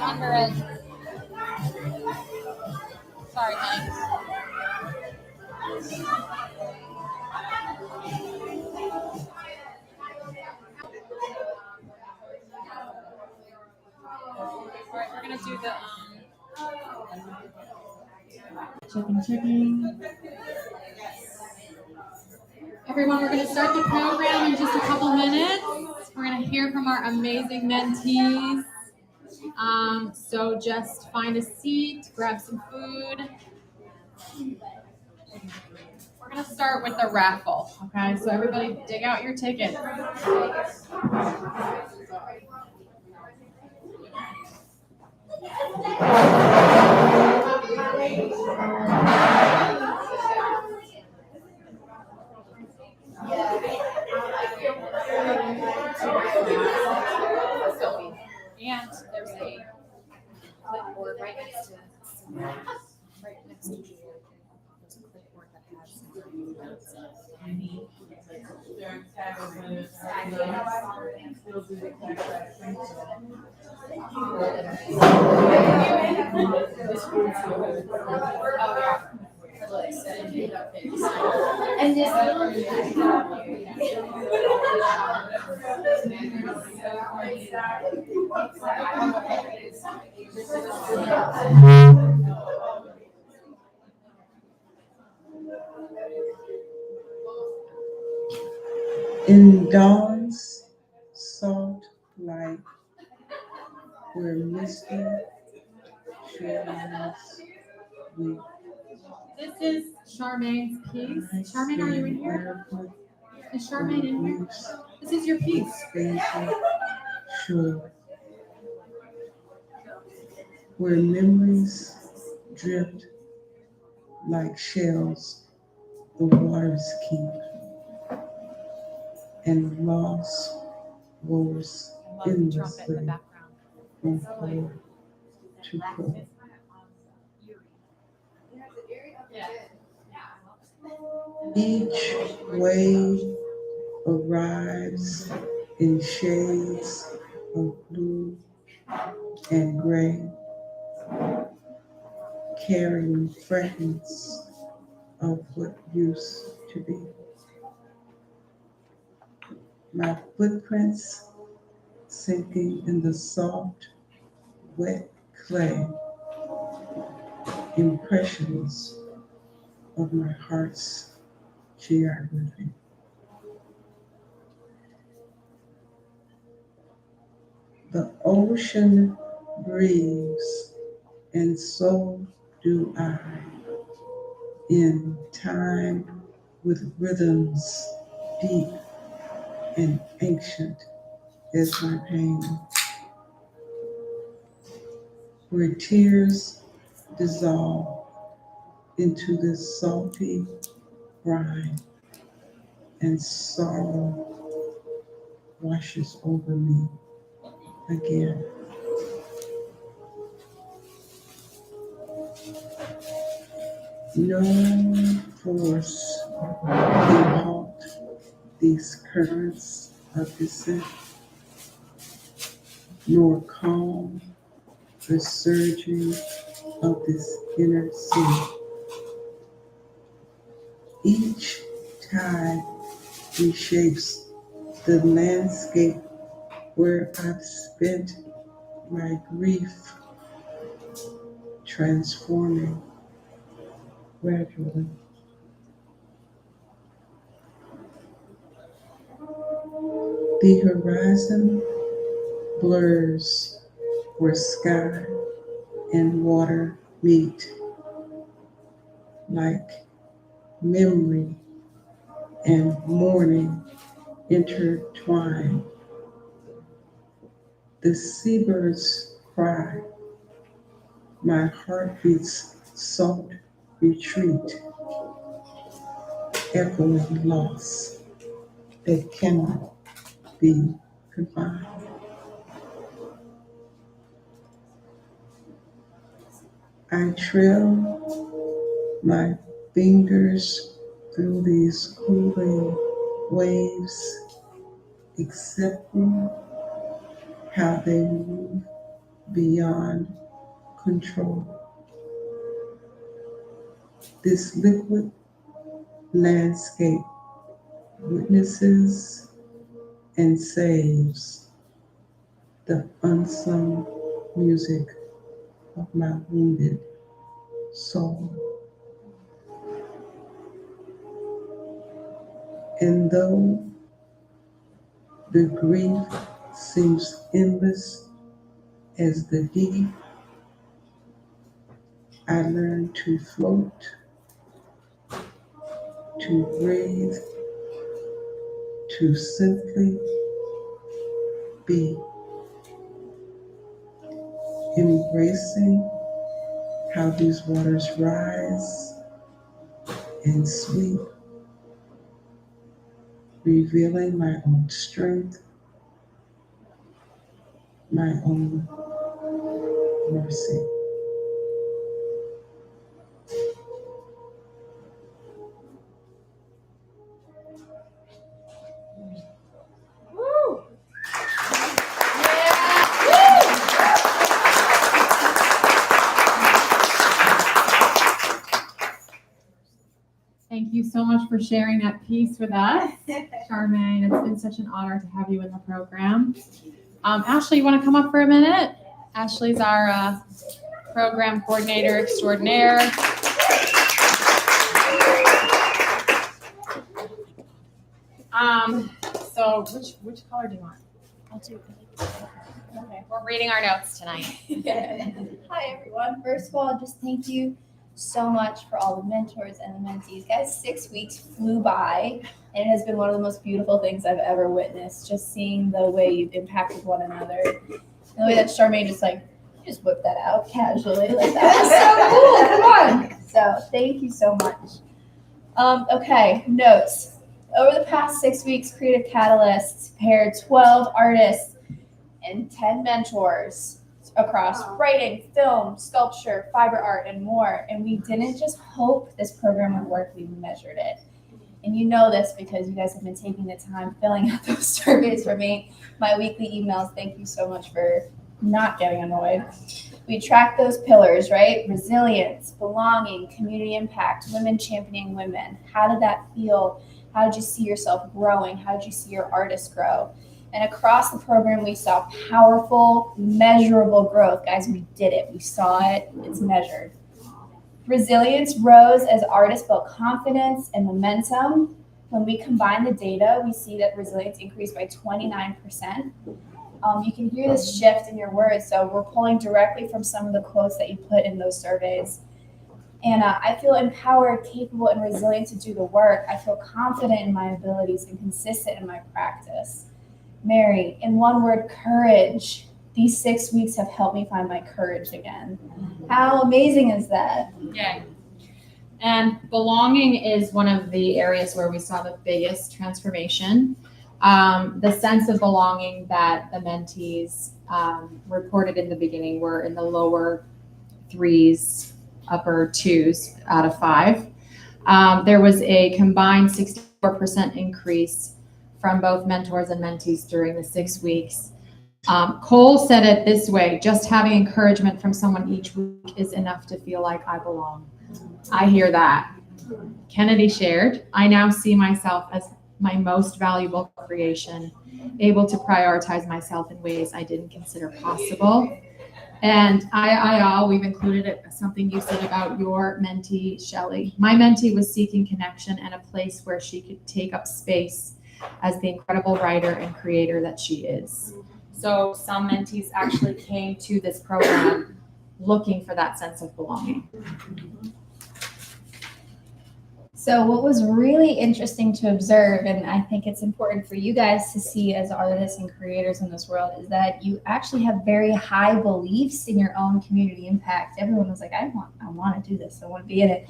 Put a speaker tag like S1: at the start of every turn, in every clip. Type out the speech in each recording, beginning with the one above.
S1: under it. Sorry, Mike. Alright, we're gonna do the checking. Everyone, we're gonna start the program in just a couple minutes. We're gonna hear from our amazing mentees. So just find a seat, grab some food. We're gonna start with the raffle, okay? So everybody dig out your ticket. And there's a clipboard right next to you. There's a clipboard that has notes. And this
S2: in dawn's salt light, where misty shadows weep.
S1: This is Charmaine's piece. Charmaine, are you in here? Is Charmaine in here? This is your piece.
S2: Shore, where memories drift like shells the waters keep, and loss roars endlessly from pole to pole. Each wave arrives in shades of blue and gray, carrying fragments of what used to be. My footprints sinking in the soft, wet clay, impressions of my heart's geography. The ocean breathes, and so do I, in time with rhythms deep and ancient as my pain, where tears dissolve into this salty brine, and sorrow washes over me again. No force can halt these currents of descent, nor calm the surging of this inner sea. Each tide reshapes the landscape where I've spent my grief, transforming gradually. The horizon blurs where sky and water meet, like memory and mourning intertwine. The seabirds cry, my heartbeat's salt retreat, echoing loss that cannot be confined. I trail my fingers through these cooling waves, accepting how they move beyond control. This liquid landscape witnesses and saves the unsung music of my wounded soul. And though the grief seems endless as the deep, I learn to float, to breathe, to simply be, embracing how these waters rise and sweep, revealing my own strength, my own mercy.
S1: Woo! Thank you so much for sharing that piece with us, Charmaine. It's been such an honor to have you in the program. Ashleigh, you want to come up for a minute? Ashleigh's our program coordinator extraordinaire. So which color do you want?
S3: I'll do it.
S1: Okay, we're reading our notes tonight.
S3: Hi, everyone. First of all, just thank you so much for all the mentors and the mentees. Guys, 6 weeks flew by, and it has been one of the most beautiful things I've ever witnessed, just seeing the way you've impacted one another. And the way that Charmaine just whipped that out casually. Like, that was so cool. Come on. So thank you so much. Okay, notes. Over the past 6 weeks, Creative Catalysts paired 12 artists and 10 mentors across writing, film, sculpture, fiber art, and more. And we didn't just hope this program would work, we measured it. And you know this because you guys have been taking the time filling out those surveys for me, my weekly emails. Thank you so much for not getting annoyed. We tracked those pillars, right? Resilience, belonging, community impact, women championing women. How did that feel? How did you see yourself growing? How did you see your artists grow? And across the program, we saw powerful, measurable growth. Guys, we did it. We saw it. It's measured. Resilience rose as artists built confidence and momentum. When we combine the data, we see that resilience increased by 29%. You can hear this shift in your words. So we're pulling directly from some of the quotes that you put in those surveys. And I feel empowered, capable, and resilient to do the work. I feel confident in my abilities and consistent in my practice. Mary, in one word, courage. These 6 weeks have helped me find my courage again. How amazing is that?
S1: Yay. And belonging is one of the areas where we saw the biggest transformation. The sense of belonging that the mentees reported in the beginning were in the lower 3s, upper 2s out of 5. There was a combined 64% increase from both mentors and mentees during the 6 weeks. Cole said it this way: just having encouragement from someone each week is enough to feel like I belong. I hear that. Kennedy shared, I now see myself as my most valuable creation, able to prioritize myself in ways I didn't consider possible. And we've included it, something you said about your mentee, Shelley. My mentee was seeking connection and a place where she could take up space as the incredible writer and creator that she is. So some mentees actually came to this program looking for that sense of belonging.
S3: So what was really interesting to observe, and I think it's important for you guys to see as artists and creators in this world, is that you actually have very high beliefs in your own community impact. Everyone was like, I want to do this. I want to be in it.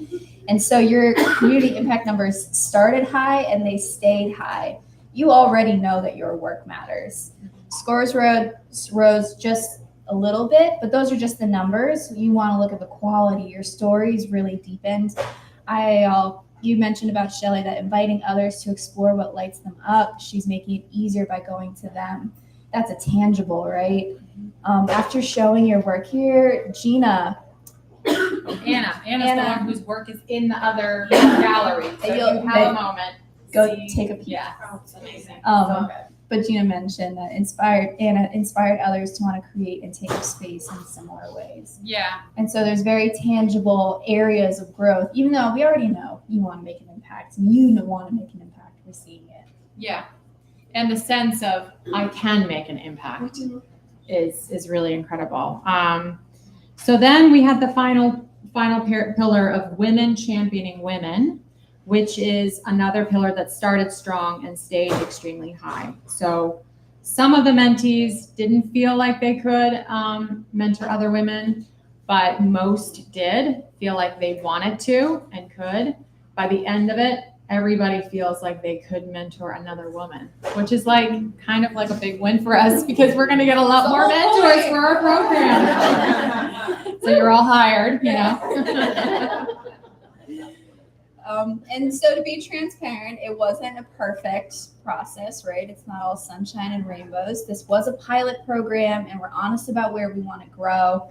S3: And so your community impact numbers started high and they stayed high. You already know that your work matters. Scores rose just a little bit, but those are just the numbers. You want to look at the quality. Your stories really deepened. You mentioned about Shelley that inviting others to explore what lights them up, she's making it easier by going to them. that's a tangible, right? After showing your work here, Gina.
S1: Anna's the one whose work is in the other gallery. So if you have a moment,
S3: go take a peek.
S1: Yeah, it's amazing.
S3: But Gina mentioned that Anna inspired others to want to create and take up space in similar ways.
S1: Yeah.
S3: And so there's very tangible areas of growth, even though we already know you want to make an impact and you want to make an impact. We're seeing it.
S1: Yeah. And the sense of I can make an impact is really incredible. So then we had the final pillar of women championing women, which is another pillar that started strong and stayed extremely high. So some of the mentees didn't feel like they could mentor other women, but most did feel like they wanted to and could. By the end of it, everybody feels like they could mentor another woman, which is like kind of like a big win for us because we're going to get a lot more mentors for our program. So you're all hired, you know.
S3: And so to be transparent, it wasn't a perfect process, right? It's not all sunshine and rainbows. This was a pilot program, and we're honest about where we want to grow.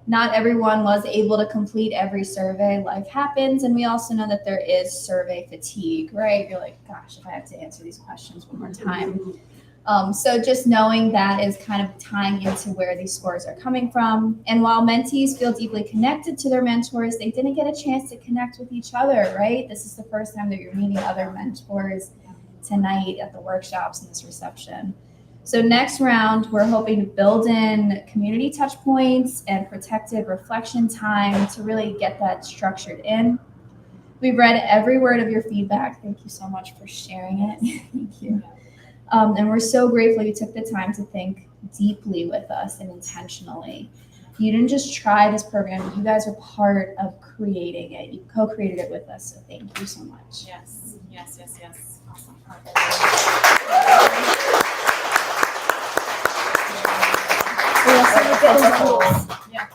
S3: Not everyone was able to complete every survey. Life happens, and we also know that there is survey fatigue, right? You're like, gosh, if I have to answer these questions one more time. So just knowing that is kind of tying into where these scores are coming from. And while mentees feel deeply connected to their mentors, they didn't get a chance to connect with each other, right? This is the first time that you're meeting other mentors tonight at the workshops and this reception. So next round, we're hoping to build in community touch points and protected reflection time to really get that structured in. We've read every word of your feedback. Thank you so much for sharing it. Thank you. And we're so grateful you took the time to think deeply with us and intentionally. You didn't just try this program. You guys are part of creating it. You co-created it with us. So thank you so much.
S1: Yes. Awesome.
S4: Yeah.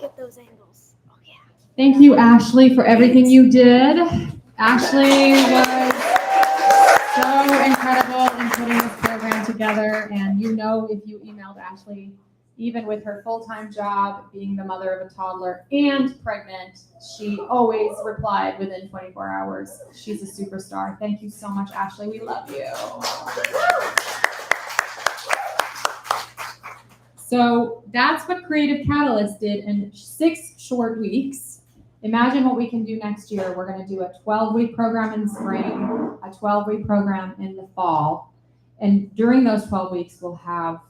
S4: Get those angles. Oh yeah.
S1: Thank you, Ashleigh, for everything you did. Ashleigh was so incredible in putting this program together. And you know, if you emailed Ashleigh, even with her full-time job, being the mother of a toddler and pregnant, she always replied within 24 hours. She's a superstar. Thank you so much, Ashleigh. We love you. So that's what Creative Catalyst did in 6 short weeks. Imagine what we can do next year. We're going to do a 12-week program in the spring, a 12-week program in the fall. And during those 12 weeks, we'll have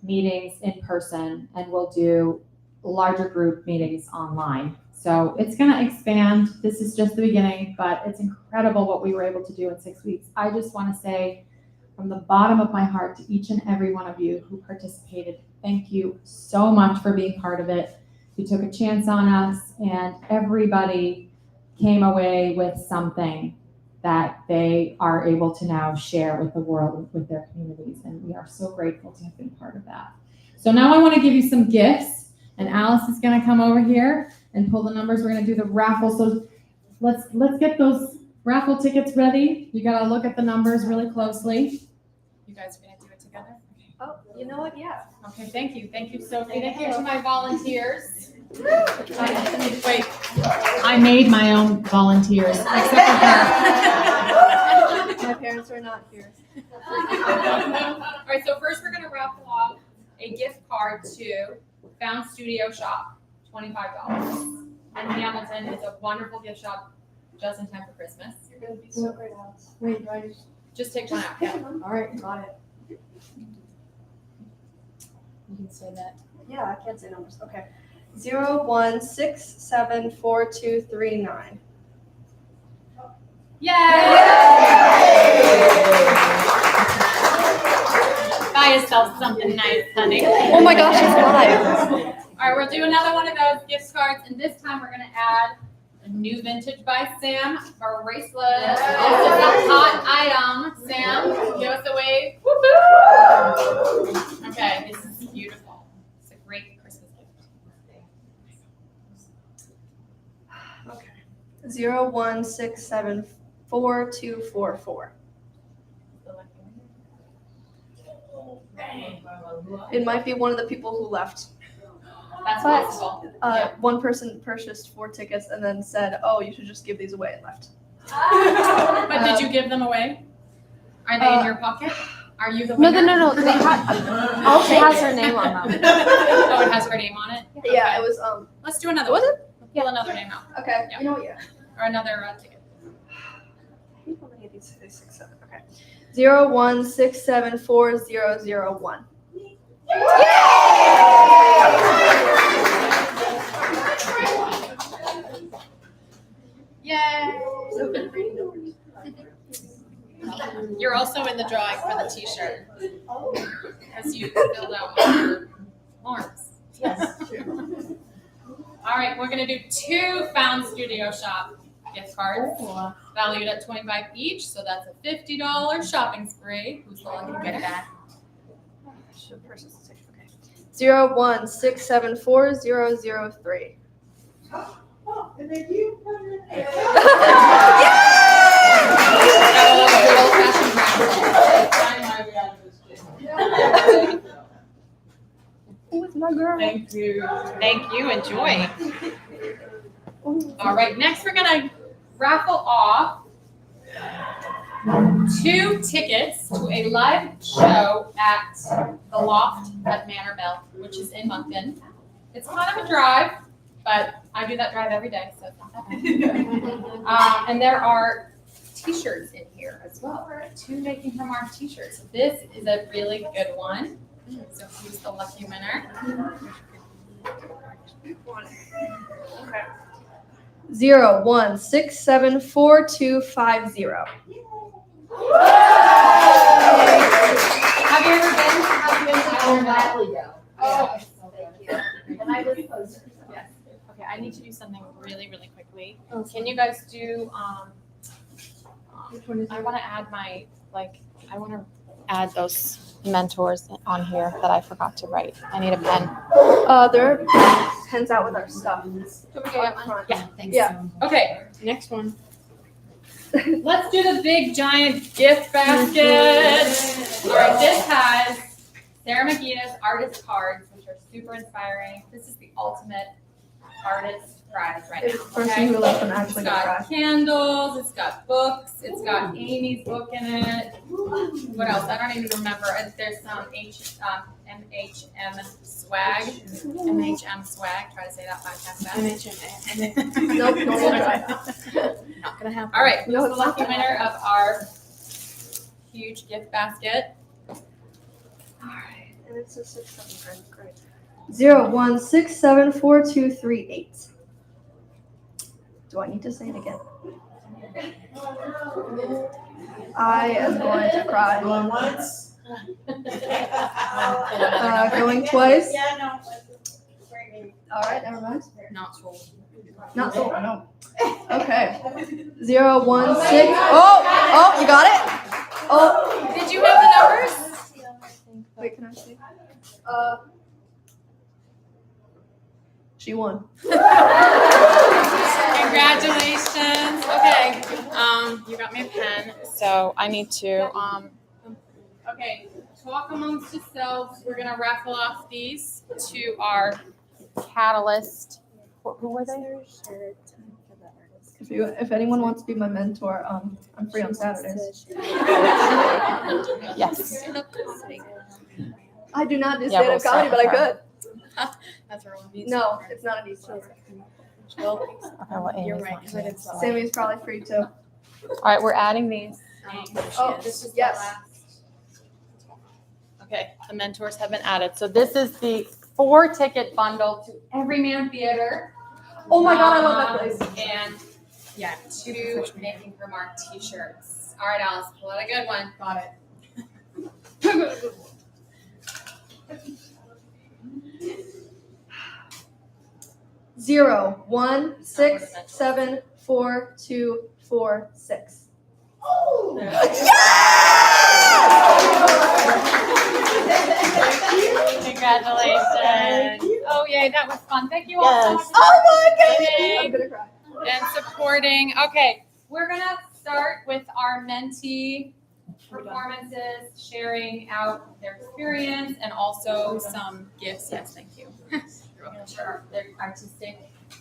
S1: meetings in person and we'll do larger group meetings online. So it's going to expand. This is just the beginning, but it's incredible what we were able to do in 6 weeks. I just want to say from the bottom of my heart to each and every one of you who participated, thank you so much for being part of it. You took a chance on us, and everybody came away with something that they are able to now share with the world, with their communities, and we are so grateful to have been part of that. So now I want to give you some gifts, and Alice is going to come over here and pull the numbers. We're going to do the raffle. So let's get those raffle tickets ready. You got to look at the numbers really closely. You guys are going to do it together? Okay.
S4: Oh, you know what? Yeah.
S1: Okay, thank you. Thank you, Sophie. Thank you to my volunteers. Wait, I made my own volunteers, except for her.
S4: My parents are not here.
S1: All right, so first we're going to raffle off a gift card to Found Studio Shop, $25. And Hamilton is a wonderful gift shop just in time for Christmas.
S4: You're going to be so great, Alice. Wait, do I
S1: just take one out. Yeah.
S4: All right, got it.
S3: You can say that.
S4: Yeah, I can't say numbers. Okay. 016742239.
S1: Yay! Buy yourself something nice, honey.
S4: Oh my gosh, it's live.
S1: All right, we'll do another one of those gift cards, and this time we're going to add a new Vintage by Sam bracelet. This is a hot item. Sam, give us a wave. Woo-hoo! Okay, this is beautiful. It's a great Christmas gift.
S4: Okay. 016742244.
S5: It might be one of the people who left.
S1: That's
S5: But
S1: possible.
S5: one person purchased 4 tickets and then said, "Oh, you should just give these away," and left.
S1: But did you give them away? Are they in your pocket? Are you the winner?
S4: No. They have, she has her name on them.
S1: Oh, it has her name on it?
S5: Yeah, it was
S1: Let's do another
S5: Was
S1: one. Pull another name out.
S5: okay.
S1: Yeah.
S5: You know what? Yeah.
S1: Or another ticket.
S5: I hate how many of these 6, 7. Okay. 016740001.
S1: Yay! You're also in the drawing for the t-shirt. Because you filled out your forms.
S5: Yes.
S1: All right, we're going to do 2 Found Studio Shop gift cards, valued at $25 each, so that's a $50 shopping spree. Who's the lucky winner?
S5: 016740003.
S2: And then you come in.
S5: Who is my girl?
S1: Thank you. Thank you. Enjoy. All right, next we're going to raffle off 2 tickets to a live show at the Loft at Manor Mill, which is in Moncton. It's kind of a drive, but I do that drive every day, so it's not that bad. And there are t-shirts in here as well. 2 Making Her Mark t-shirts. This is a really good one. So who's the lucky winner?
S5: Okay. 016742250.
S1: Have you ever been to Hadle?
S3: Oh, thank you. And I was
S1: Yes. Okay, I need to do something really, really quickly. Can you guys do, I want to add my, I want to add those mentors on here that I forgot to write. I need a pen.
S5: There are pens out with our stuff.
S1: Yeah, thanks.
S5: Yeah.
S1: Okay, next one. Let's do the big giant gift basket. All right, this has Sarah McGee's artist cards, which are super inspiring. This is the ultimate artist prize right
S5: It's
S1: now.
S5: the person who left them actually
S1: It's got
S5: cry.
S1: candles, it's got books, it's got Amy's book in it. What else? I don't even remember. There's some MHM swag. MHM swag. Try to say that 5 times fast.
S5: Nope, no one tried.
S1: Not gonna happen. All right, who's
S5: No,
S1: the
S5: it's not
S1: lucky
S5: gonna
S1: winner of our huge gift basket?
S5: Alright, and it's a 6, 7, great. 016742238. Do I need to say it again? I am going to cry.
S2: Going once?
S5: Going twice?
S6: Yeah, no.
S5: Alright, never mind.
S1: Not sold.
S5: Not so. No. Okay. 016. Oh, you got it? Oh,
S1: Did you have the numbers?
S5: wait, can I see? She won.
S1: Congratulations. Okay. You got me a pen, so I need to okay, talk amongst yourselves. We're gonna raffle off these to our catalyst. Who were they?
S5: If anyone wants to be my mentor, I'm free on Saturdays.
S1: Yes.
S5: I do not do
S1: Yeah, we'll
S5: stand-up comedy, but I
S1: start
S5: could.
S1: That's where we'll
S5: No, it's not an easy.
S1: Okay, well,
S6: You're
S1: Amy's
S6: right,
S1: not
S6: 'cause
S1: here.
S6: it's
S5: Sammy's probably free too.
S1: All right, we're adding these.
S5: Oh,
S1: This is the
S5: yes.
S1: last. Okay, the mentors have been added. So this is the 4-ticket bundle to Everyman Theater.
S5: Oh my god, I love that place.
S1: And yeah, 2 Making Her Mark t-shirts. All right, Alice, pull out a good one. Got it.
S5: 016742246.
S1: Congratulations. Oh, yay, that was fun. Thank you all so much for
S5: Oh my god!
S1: participating
S5: I'm gonna cry.
S1: and supporting. Okay, we're going to start with our mentee performances, sharing out their experience, and also some gifts. Yes, thank you. We're going to share their artistic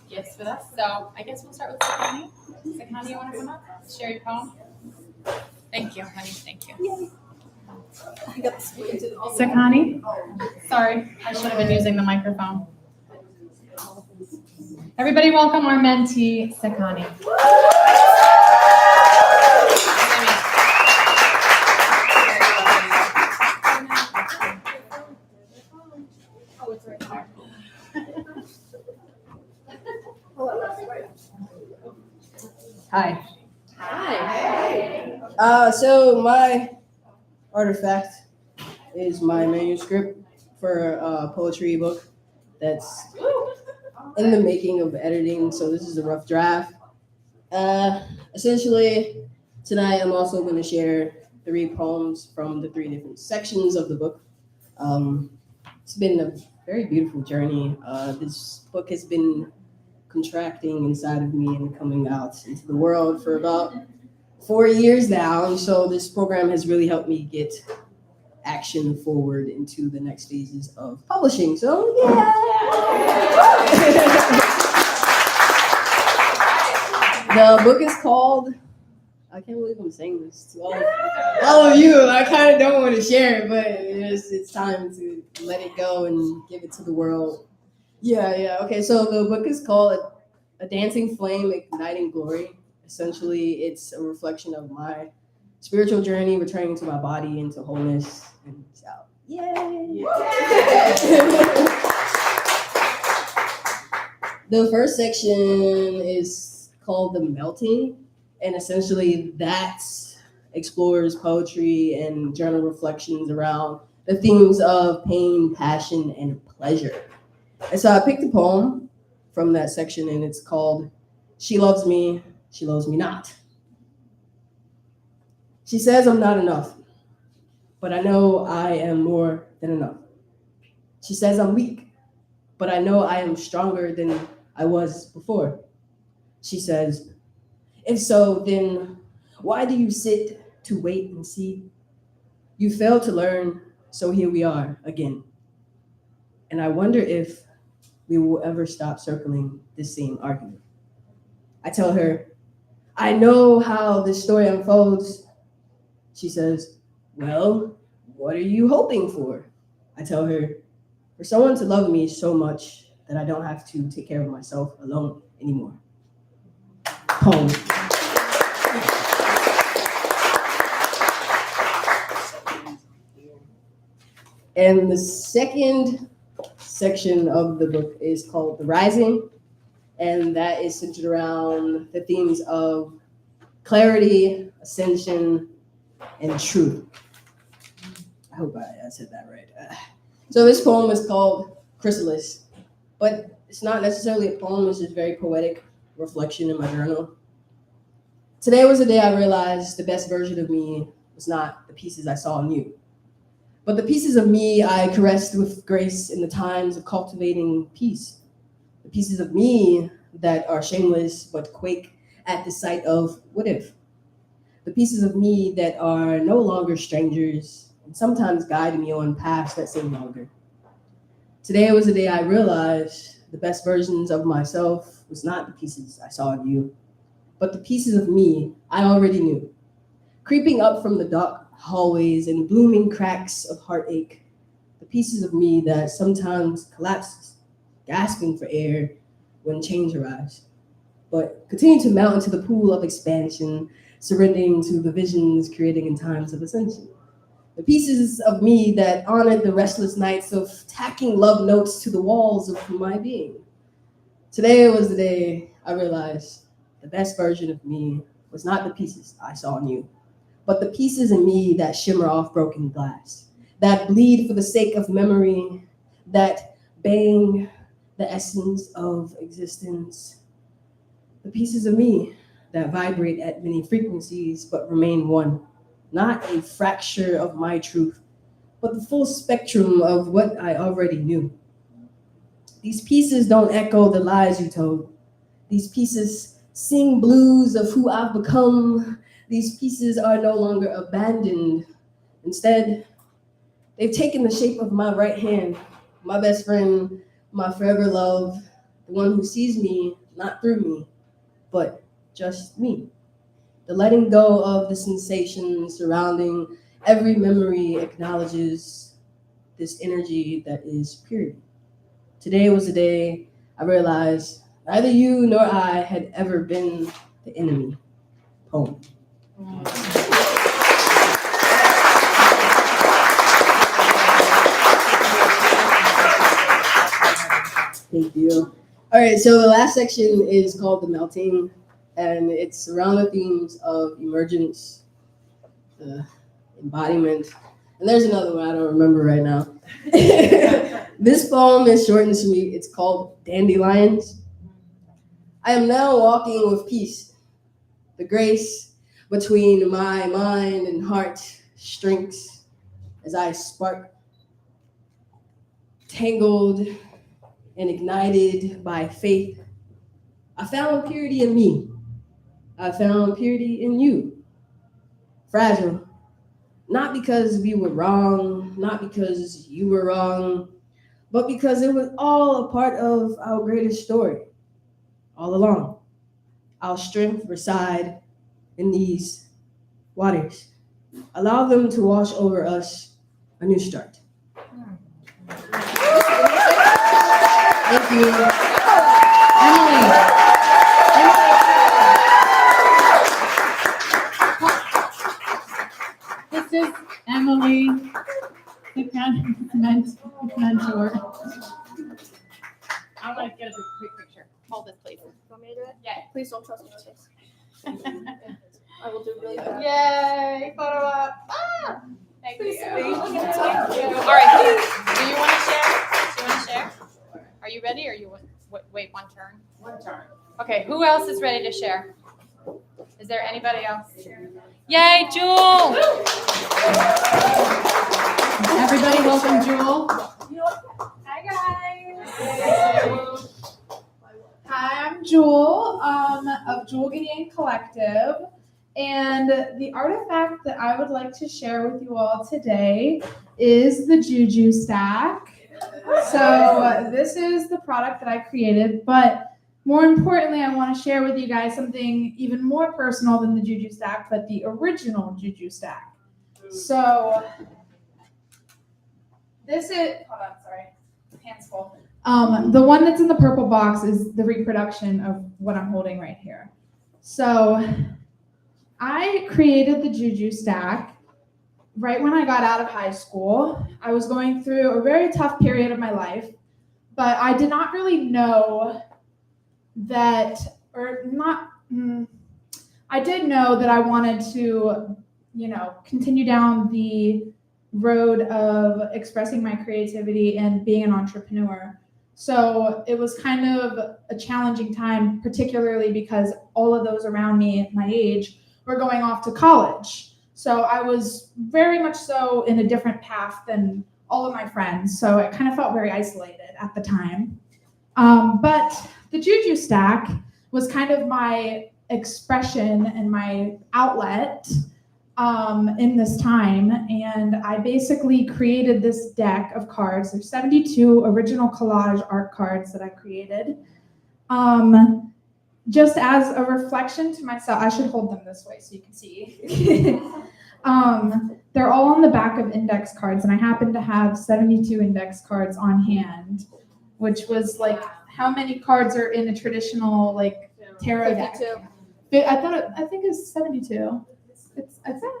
S1: gifts with us. So I guess we'll start with Sakani. Sakani, you want to come up? Share your poem? Thank you, honey. Thank you. Sakani? Sorry, I should have been using the microphone. Everybody welcome our mentee, Sakani.
S6: Hi. So my artifact is my manuscript for a poetry book that's in the making of editing. So this is a rough draft. Essentially, tonight I'm also going to share 3 poems from the 3 different sections of the book. It's been a very beautiful journey. This book has been contracting inside of me and coming out into the world for about 4 years now. And so this program has really helped me get action forward into the next phases of publishing. So, yeah. The book is called, I can't believe I'm saying this to all of you. I kind of don't want to share it, but it's time to let it go and give it to the world. Yeah. Okay, so the book is called A Dancing Flame Igniting Glory. Essentially, it's a reflection of my spiritual journey, returning to my body into wholeness and out. Yay! The first section is called The Melting, and essentially that explores poetry and journal reflections around the themes of pain, passion, and pleasure. And so I picked a poem from that section, and it's called She Loves Me, She Loves Me Not. She says I'm not enough, but I know I am more than enough. She says I'm weak, but I know I am stronger than I was before. She says, if so, then why do you sit to wait and see? You failed to learn, so here we are again. And I wonder if we will ever stop circling this same argument. I tell her, I know how this story unfolds. She says, well, what are you hoping for? I tell her, for someone to love me so much that I don't have to take care of myself alone anymore. Poem. And the second section of the book is called The Rising, and that is centered around the themes of clarity, ascension, and truth. I hope I said that right. So this poem is called Chrysalis, but it's not necessarily a poem, it's just very poetic reflection in my journal. Today was the day I realized the best version of me was not the pieces I saw in you, but the pieces of me I caressed with grace in the times of cultivating peace. The pieces of me that are shameless but quake at the sight of what if. The pieces of me that are no longer strangers and sometimes guide me on paths that seem longer. Today was the day I realized the best versions of myself was not the pieces I saw in you, but the pieces of me I already knew. Creeping up from the dark hallways and blooming cracks of heartache, the pieces of me that sometimes collapses, gasping for air when change arrives, but continue to mount into the pool of expansion, surrendering to the visions created in times of ascension. The pieces of me that honored the restless nights of tacking love notes to the walls of my being. Today was the day I realized the best version of me was not the pieces I saw in you, but the pieces in me that shimmer off broken glass, that bleed for the sake of memory, that bang the essence of existence. The pieces of me that vibrate at many frequencies but remain one, not a fracture of my truth, but the full spectrum of what I already knew. These pieces don't echo the lies you told. These pieces sing blues of who I've become. These pieces are no longer abandoned. Instead, they've taken the shape of my right hand, my best friend, my forever love, the one who sees me not through me, but just me. The letting go of the sensation surrounding every memory acknowledges this energy that is purity. Today was the day I realized neither you nor I had ever been the enemy. Poem. Thank you. All right, so the last section is called The Melting, and it's around the themes of emergence, embodiment, and there's another one I don't remember right now. This poem is short and sweet. It's called Dandelions. I am now walking with peace. The grace between my mind and heart shrinks as I spark, tangled and ignited by faith. I found purity in me. I found purity in you. Fragile, not because we were wrong, not because you were wrong, but because it was all a part of our greater story all along. Our strength reside in these waters. Allow them to wash over us a new start. Thank you.
S1: This is Emily, the mentor. I want to get a quick picture. Hold this, please.
S4: Want me to do it?
S1: Yeah.
S5: Please don't trust me with this. I will do really bad.
S1: Yay! Photo op. Ah! Thank you.
S5: Thank you.
S1: All right. Do you want to share? Do you want to share? Are you ready, or you want wait one turn? One turn. Okay. Who else is ready to share? Is there anybody else? Yay, Jewel! Everybody, welcome Jewel.
S7: Hi guys. Hi, I'm Jewel of Jewel Gideon Collective, and the artifact that I would like to share with you all today is the Juju Stack. So this is the product that I created, but more importantly, I want to share with you guys something even more personal than the Juju Stack, but the original Juju Stack. So this is, hold on, sorry, hands full. The one that's in the purple box is the reproduction of what I'm holding right here. So I created the Juju Stack right when I got out of high school. I was going through a very tough period of my life, but I did not really know that, or not, I did know that I wanted to, continue down the road of expressing my creativity and being an entrepreneur. So it was kind of a challenging time, particularly because all of those around me at my age were going off to college. So I was very much so in a different path than all of my friends. So I kind of felt very isolated at the time. But the Juju Stack was kind of my expression and my outlet in this time, and I basically created this deck of cards. There's 72 original collage art cards that I created, just as a reflection to myself. I should hold them this way so you can see. They're all on the back of index cards, and I happen to have 72 index cards on hand, which was like how many cards are in a traditional like tarot deck.
S5: 52.
S7: I think it's 72. I think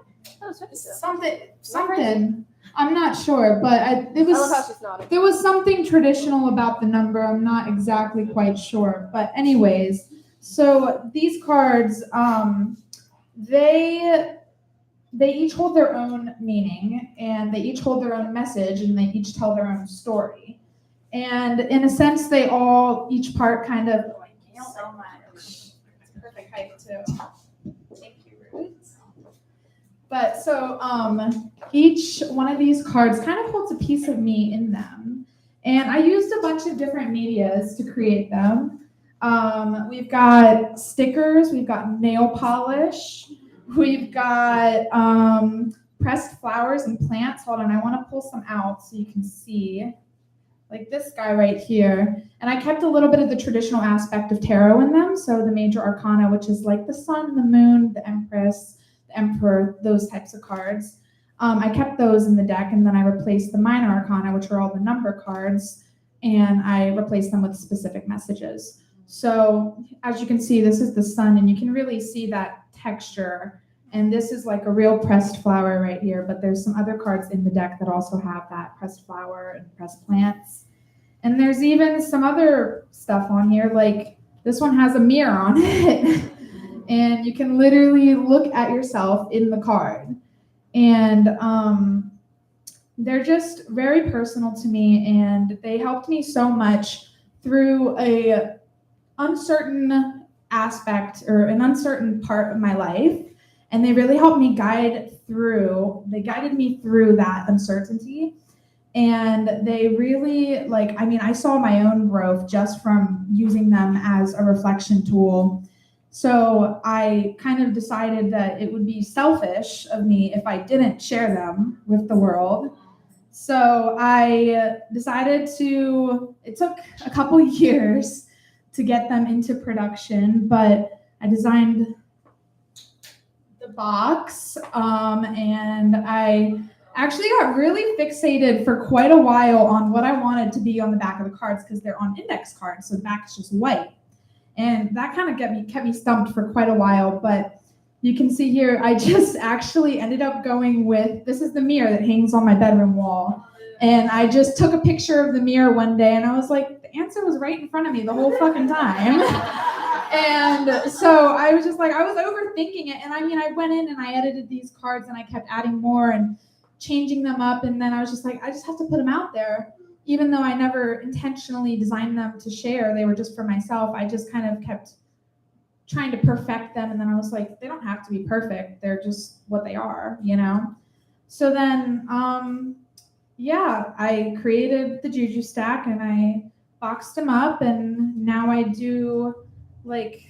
S7: something. I'm not sure, but
S5: I love how she's nodding.
S7: there was something traditional about the number. I'm not exactly quite sure, but anyways, so these cards, they each hold their own meaning, and they each hold their own message, and they each tell their own story. And in a sense, they all, each part kind of, so much. It's perfect height too. Thank you, Ruut. But so each one of these cards kind of holds a piece of me in them. And I used a bunch of different medias to create them. We've got stickers, we've got nail polish, We've got pressed flowers and plants. Hold on, I want to pull some out so you can see. Like this guy right here. And I kept a little bit of the traditional aspect of tarot in them. So the major arcana, which is like the sun, the moon, the empress, the emperor, those types of cards. I kept those in the deck, and then I replaced the minor arcana, which are all the number cards, and I replaced them with specific messages. So as you can see, this is the sun, and you can really see that texture. And this is like a real pressed flower right here, but there's some other cards in the deck that also have that pressed flower and pressed plants. And there's even some other stuff on here, like this one has a mirror on it. And you can literally look at yourself in the card. And they're just very personal to me, and they helped me so much through a uncertain aspect or an uncertain part of my life. And they really helped me guided me through that uncertainty. And they really, I saw my own growth just from using them as a reflection tool. So I kind of decided that it would be selfish of me if I didn't share them with the world. So I decided it took a couple years to get them into production, but I designed the box, and I actually got really fixated for quite a while on what I wanted to be on the back of the cards, because they're on index cards, so the back is just white. And that kind of kept me stumped for quite a while, but you can see here, I just actually ended up going with, this is the mirror that hangs on my bedroom wall. And I just took a picture of the mirror one day, and I was like, the answer was right in front of me the whole fucking time. And so I was just like, I was overthinking it. And I went in and I edited these cards, and I kept adding more and changing them up. And then I was just like, I just have to put them out there. Even though I never intentionally designed them to share, they were just for myself. I just kind of kept trying to perfect them. And then I was like, they don't have to be perfect. They're just what they are, you know? So then, I created the Juju stack, and I boxed them up, and now I do like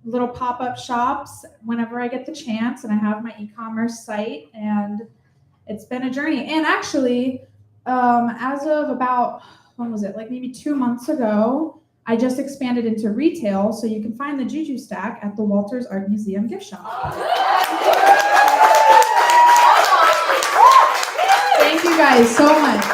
S7: little pop-up shops whenever I get the chance, and I have my e-commerce site, and it's been a journey. And actually, as of about, when was it? Like maybe 2 months ago, I just expanded into retail, so you can find the Juju stack at the Walters Art Museum gift shop. Thank you guys so much.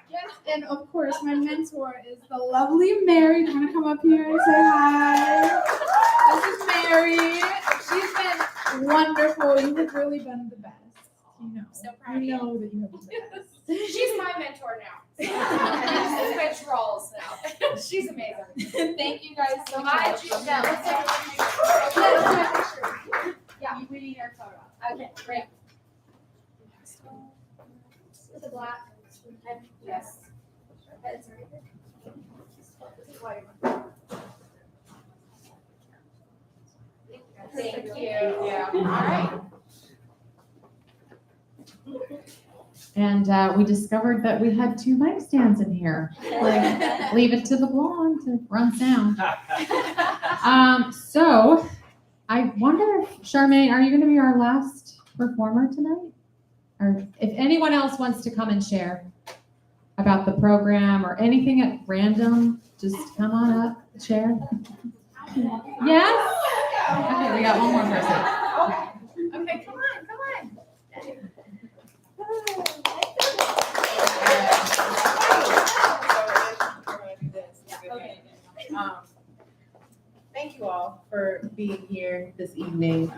S7: Yes, and of course, my mentor is the lovely Mary. Do you want to come up here and say hi? This is Mary. She's been wonderful. You have really been the best. You know.
S8: So proud of you.
S7: know that you have been the best.
S8: She's my mentor now. She's switch roles now. She's amazing.
S7: Thank you guys so
S8: Hi,
S7: much.
S8: Juju. Let's take a picture. Yeah, we need your photo. Okay, great. With the black. Yes. Heads right here. Thank you. Yeah. All right.
S1: And we discovered that we had 2 mic stands in here. Like, leave it to the blonde to run sound. So I wonder if, Charmaine, are you going to be our last performer tonight? Or if anyone else wants to come and share about the program or anything at random, just come on up, share. Yes? Okay, we got one more person.
S8: Okay, come on, come on.
S2: Thank you all for being here this evening.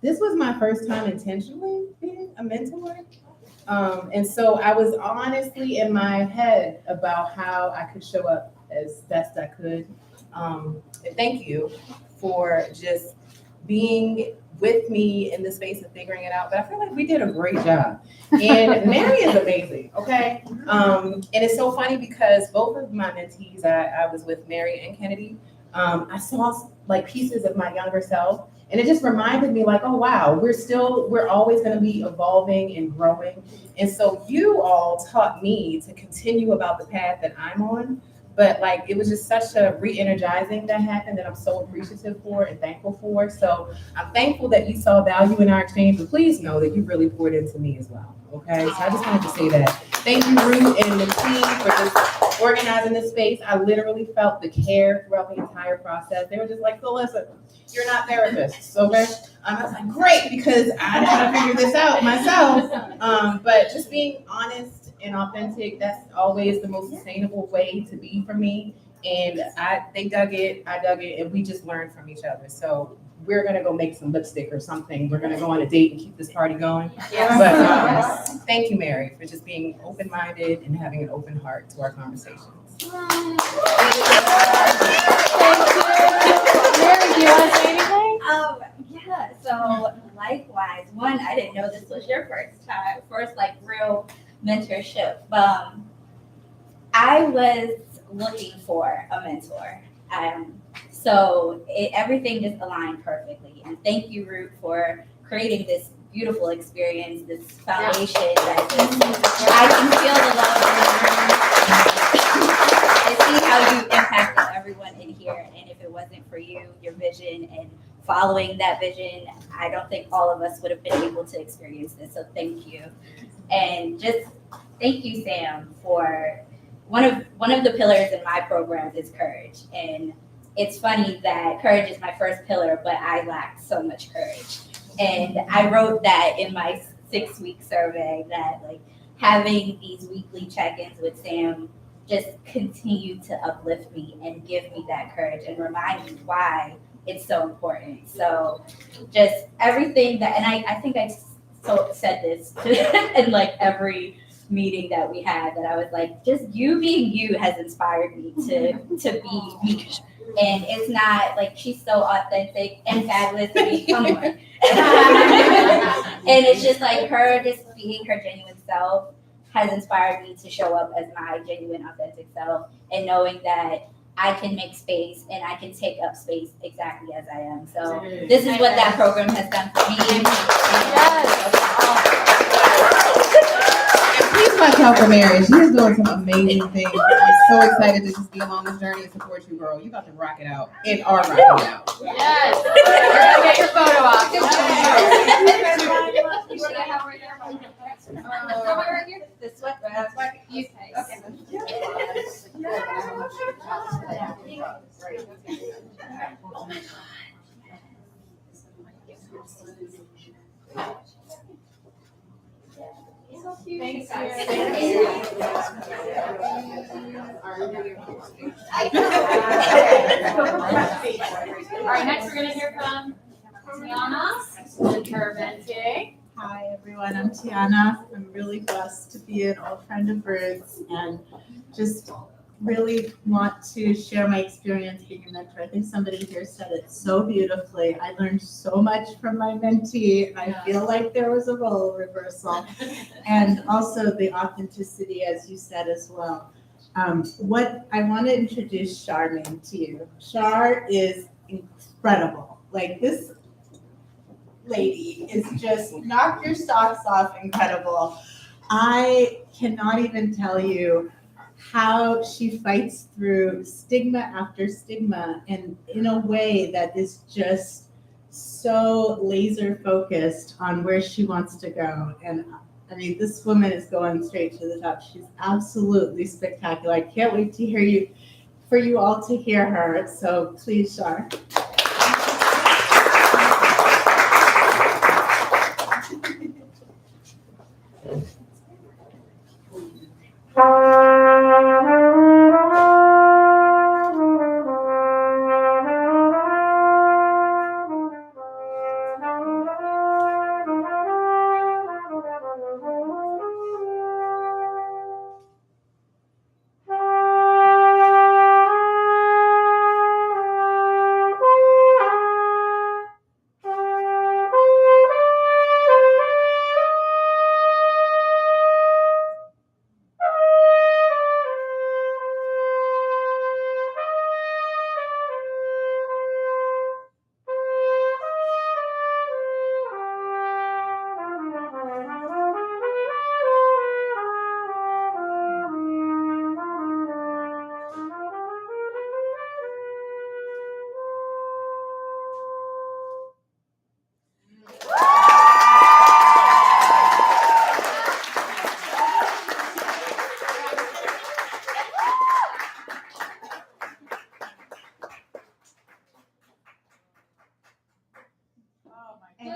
S2: This was my first time intentionally being a mentor. And so I was honestly in my head about how I could show up as best I could. And thank you for just being with me in the space of figuring it out. But I feel like we did a great job. And Mary is amazing, okay? And it's so funny because both of my mentees, I was with Mary and Kennedy. I saw like pieces of my younger self. And it just reminded me like, oh, wow, we're always going to be evolving and growing. And so you all taught me to continue about the path that I'm on, But like, it was just such a re-energizing that happened that I'm so appreciative for and thankful for. So I'm thankful that you saw value in our exchange, but please know that you really poured into me as well. Okay, so I just wanted to say that. Thank you, Ruut and the team, for just organizing this space. I literally felt the care throughout the entire process. They were just like, so listen, you're not therapists, okay? I was like, great, because I'm trying to figure this out myself. But just being honest and authentic, that's always the most sustainable way to be for me. And they dug it, I dug it, and we just learned from each other. So we're gonna go make some lipstick or something. We're gonna go on a date and keep this party going.
S1: Yes.
S2: But thank you, Mary, for just being open-minded and having an open heart to our conversations.
S1: Mary, do you want to say anything?
S3: Yeah, so likewise, one, I didn't know this was your first like real mentorship. I was looking for a mentor. So everything just aligned perfectly. And thank you, Ruut, for creating this beautiful experience, this foundation that just, I can feel the love in the room. I see how you impacted everyone in here. And if it wasn't for you, your vision and following that vision, I don't think all of us would have been able to experience this. So thank you. And just thank you, Sam, for one of the pillars in my program is courage. And it's funny that courage is my first pillar, but I lacked so much courage. And I wrote that in my 6-week survey that like having these weekly check-ins with Sam just continue to uplift me and give me that courage and remind me why it's so important. So just everything that, and I think I said this in like every meeting that we had, that I was like, just you being you has inspired me to be me. And it's not like she's so authentic and fabulous to be someone. And it's just like her just being her genuine self has inspired me to show up as my genuine, authentic self, and knowing that I can make space and I can take up space exactly as I am. So this is what that program has done for me.
S2: Please watch out for Mary. She is doing some amazing things. I'm so excited to just be along this journey and support you, girl. You about to rock it out and are rocking it out.
S1: Yes. We're gonna get your photo op.
S3: Right here? This one? You okay.
S1: Thanks,
S3: All
S1: right, next we're gonna hear from Tiana and her mentee.
S9: Hi everyone, I'm Tiana. I'm really blessed to be an old friend of Ruut's and just really want to share my experience being a mentor. I think somebody here said it so beautifully. I learned so much from my mentee, and I feel like there was a role reversal. And also the authenticity, as you said as well. What I want to introduce Charmaine to you. Char is incredible. Like, this lady is just knock your socks off incredible. I cannot even tell you how she fights through stigma after stigma, and in a way that is just so laser focused on where she wants to go. And I mean, this woman is going straight to the top. She's absolutely spectacular. I can't wait to hear you, for you all to hear her. So please, Char.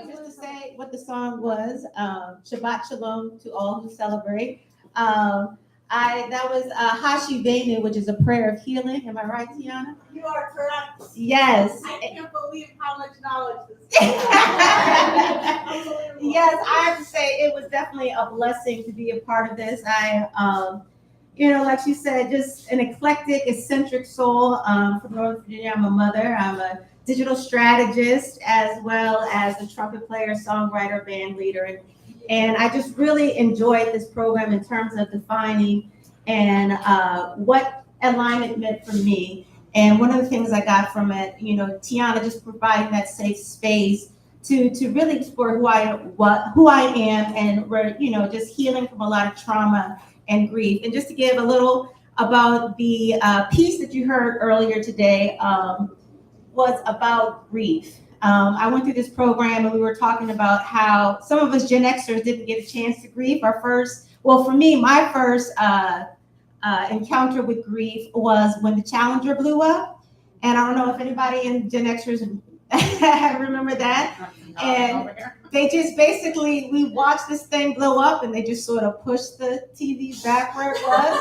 S2: just to say what the song was, Shabbat Shalom to all who celebrate. That was Hashi Venu, which is a prayer of healing. Am I right, Tiana?
S9: You are correct.
S2: Yes.
S9: I can't believe how much knowledge this is.
S2: Yes, I have to say it was definitely a blessing to be a part of this. Like she said, just an eclectic, eccentric soul from Northern Virginia. I'm a mother. I'm a digital strategist as well as a trumpet player, songwriter, band leader. And I just really enjoyed this program in terms of defining and what alignment meant for me. And one of the things I got from it, Tiana just providing that safe space to really explore who I am, and we're, just healing from a lot of trauma and grief. And just to give a little about the piece that you heard earlier today was about grief. I went through this program and we were talking about how some of us Gen Xers didn't get a chance to grieve. My first encounter with grief was when the Challenger blew up. And I don't know if anybody in Gen Xers remember that. And they just basically, we watched this thing blow up and they just sort of pushed the TV back where it was.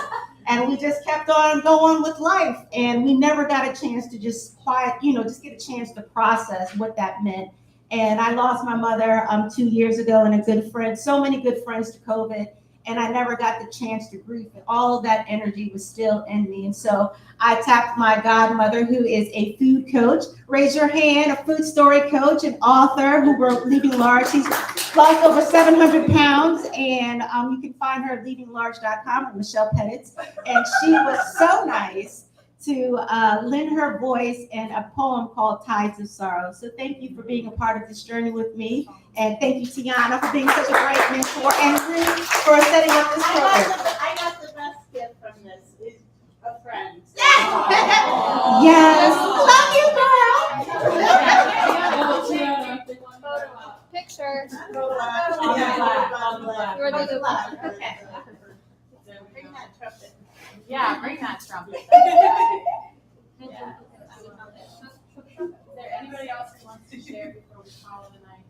S2: And we just kept on going with life. And we never got a chance to just just get a chance to process what that meant. And I lost my mother 2 years ago, and a good friend, so many good friends to COVID. And I never got the chance to grieve. And all of that energy was still in me. And so I tapped my godmother, who is a food coach. Raise your hand, a food story coach, an author who wrote Leaving Large. She's lost over 700 pounds. And you can find her at leavinglarge.com with Michelle Pettit. And she was so nice to lend her voice in a poem called Tides of Sorrow. So thank you for being a part of this journey with me. And thank you, Tiana, for being such a great mentor, and Ruut for setting up this program.
S9: I got the best gift from this. It's a friend.
S2: Yes. Love you, girl.
S3: Picture.
S9: Okay. Bring that trumpet.
S1: Yeah, bring that trumpet.
S9: Is there anybody else who wants to share before we call it a night?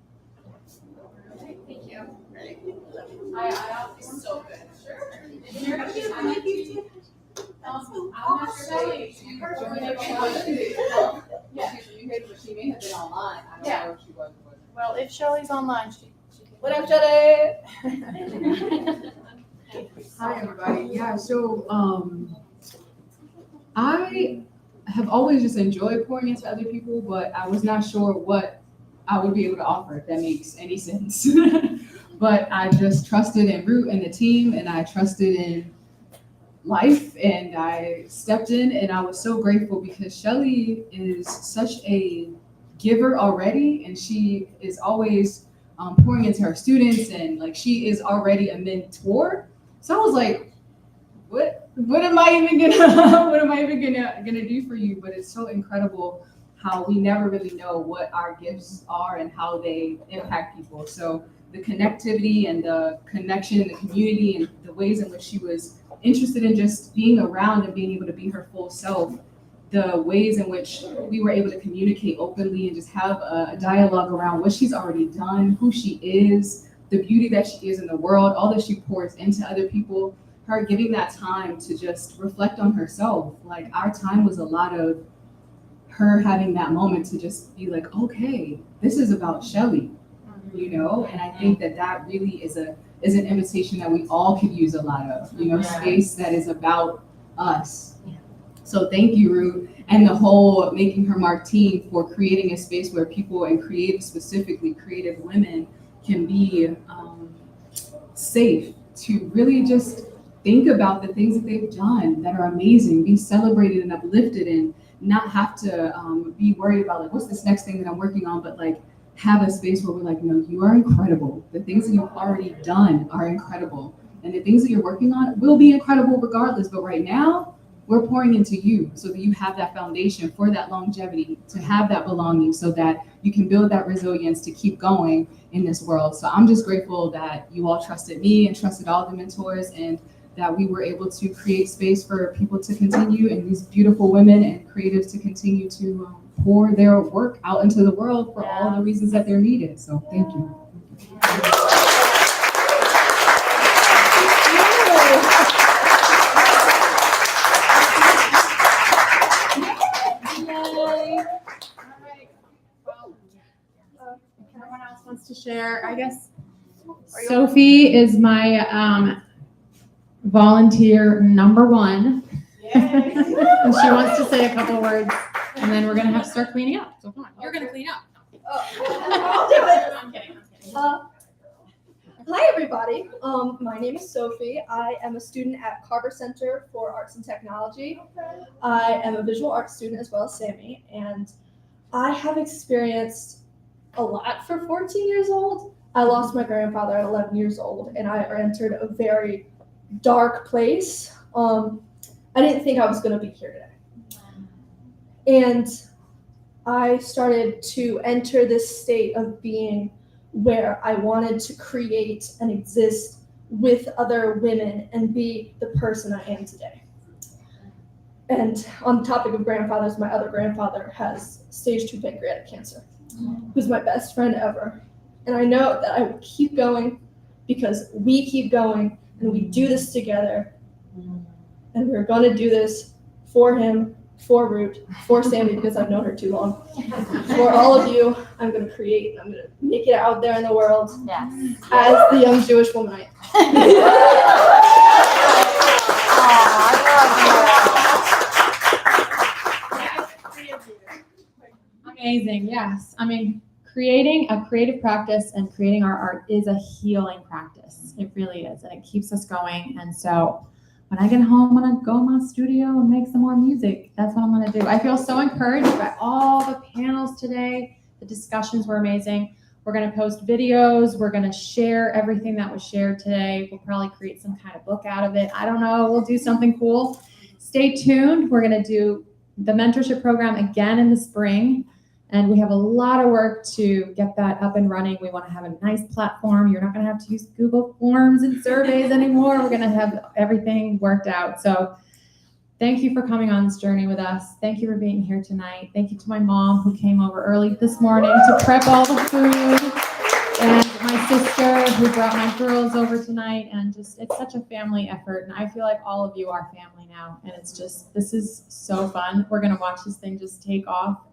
S5: Thank you.
S1: I also
S5: So good.
S1: I'm not sure if you joined it.
S6: Yeah, you heard what she may have been online. I don't know if she was.
S5: Well, if Shelley's online, she can.
S3: What up, Shelley?
S10: Hi, everybody. Yeah, so I have always just enjoyed pouring into other people, but I was not sure what I would be able to offer, if that makes any sense. But I just trusted in Ruut and the team, and I trusted in life, and I stepped in, and I was so grateful because Shelley is such a giver already, and she is always pouring into her students, and like she is already a mentor. So I was like, what am I even gonna do for you? But it's so incredible how we never really know what our gifts are and how they impact people. So the connectivity and the connection and the community and the ways in which she was interested in just being around and being able to be her full self, the ways in which we were able to communicate openly and just have a dialogue around what she's already done, who she is, the beauty that she is in the world, all that she pours into other people, her giving that time to just reflect on herself. Like our time was a lot of her having that moment to just be like, okay, this is about Shelley, And I think that really is an invitation that we all could use a lot of, space that is about us. So thank you, Ruut, and the whole Making Her Mark team for creating a space where people, and specifically creative women, can be safe to really just think about the things that they've done that are amazing, be celebrated and uplifted, and not have to be worried about like, what's this next thing that I'm working on, but like have a space where we're like, no, you are incredible. The things that you've already done are incredible. And the things that you're working on will be incredible regardless. But right now, we're pouring into you so that you have that foundation for that longevity, to have that belonging so that you can build that resilience to keep going in this world. So I'm just grateful that you all trusted me and trusted all the mentors. And that we were able to create space for people to continue and these beautiful women and creatives to continue to pour their work out into the world for all the reasons that they're needed. So thank you.
S1: Everyone else wants to share, I guess. Sophie is my volunteer number one. And she wants to say a couple words, and then we're gonna have to start cleaning up. So come on, you're gonna clean up.
S8: I'll do it. I'm kidding. Hi everybody. My name is Sophie. I am a student at Carver Center for Arts and Technology. I am a visual arts student as well as Sammy, and I have experienced a lot for 14 years old. I lost my grandfather at 11 years old, and I entered a very dark place. I didn't think I was going to be here today. And I started to enter this state of being where I wanted to create and exist with other women and be the person I am today. And on the topic of grandfathers, my other grandfather has stage 2 pancreatic cancer, who's my best friend ever. And I know that I will keep going because we keep going and we do this together. And we're going to do this for him, for Ruut, for Sammy, because I've known her too long. For all of you, I'm going to create, I'm going to make it out there in the world as the young Jewish woman I am.
S1: Amazing, yes. I mean, creating a creative practice and creating our art is a healing practice. It really is, and it keeps us going. And so when I get home, I'm gonna go in my studio and make some more music. That's what I'm gonna do. I feel so encouraged by all the panels today. The discussions were amazing. We're gonna post videos. We're gonna share everything that was shared today. We'll probably create some kind of book out of it. I don't know, we'll do something cool. Stay tuned. We're gonna do the mentorship program again in the spring. And we have a lot of work to get that up and running. We want to have a nice platform. You're not going to have to use Google Forms and surveys anymore. We're going to have everything worked out. So thank you for coming on this journey with us. Thank you for being here tonight. Thank you to my mom who came over early this morning to prep all the food. And my sister who brought my girls over tonight. And just, it's such a family effort. And I feel like all of you are family now. And it's just, this is so fun. We're going to watch this thing just take off.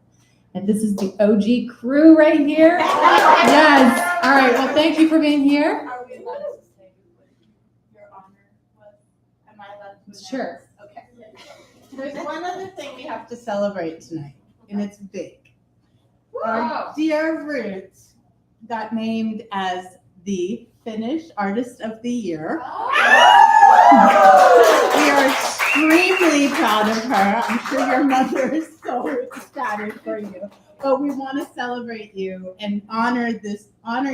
S1: And this is the OG crew right here. Yes. All right. Well, thank you for being here.
S9: Are we allowed to say what your honor was? Am I allowed to?
S1: Sure.
S9: Okay. There's one other thing we have to celebrate tonight, and it's big. Our dear Ruut got named as the Finnish Artist of the Year. We are extremely proud of her. I'm sure your mother is so ecstatic for you. But we want to celebrate you and honor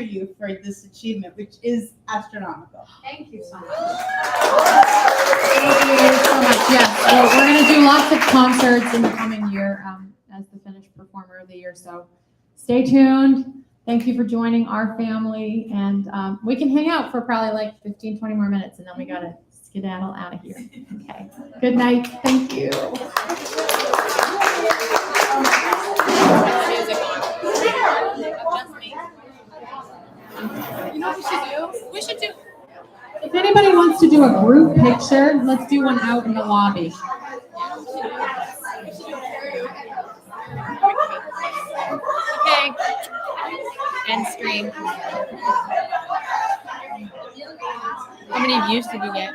S9: you for this achievement, which is astronomical.
S1: Thank you so much. Thank you so much. Yes. Well, we're going to do lots of concerts in the coming year as the Finnish Performer of the Year. So stay tuned. Thank you for joining our family. And we can hang out for probably like 15, 20 more minutes, and then we got to skedaddle out of here. Okay. Good night. Thank you. You know what we should do? We should do. If anybody wants to do a group picture, let's do one out in the lobby. Okay. End stream. How many views did you get?